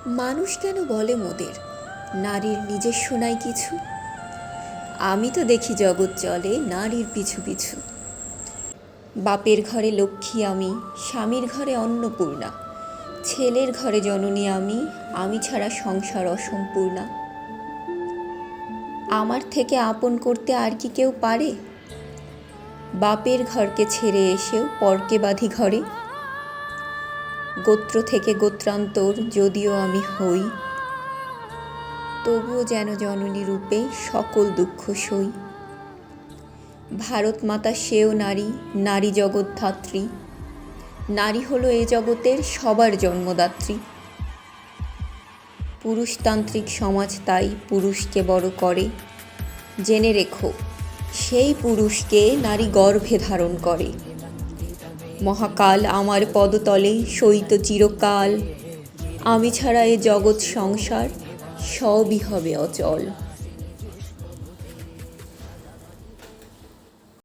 মানুষ কেন বলে মোদের নারীর নিজস্ব নাই কিছু? আমি তো দেখি জগৎ চলে নারীর পিছু পিছু। বাপের ঘরে লক্ষ্মী আমি, স্বামীর ঘরে অন্নপূর্ণা, ছেলের ঘরে জননী আমি ছাড়া সংসার অসম্পূর্ণা। আমার থেকে আপন করতে আর কি কেউ পারে? বাপের ঘরকে ছেড়ে এসেও পরকে বাঁধি ঘরে। গোত্র থেকে গোত্রান্তর যদিও আমি হই, তবুও যেন জননী রূপে সকল দুঃখ সই। ভারত মাতা সেও নারী, নারী জগৎধাত্রী। নারী হলো এ জগতের সবার জন্মদাত্রী। পুরুষতান্ত্রিক সমাজ তাই পুরুষকে বড় করে। জেনে রেখো, সেই পুরুষকে নারী গর্ভে ধারণ করে। মহাকাল আমার পদতলে সইত চিরকাল, আমি ছাড়া এ জগৎ সংসার সবই হবে অচল।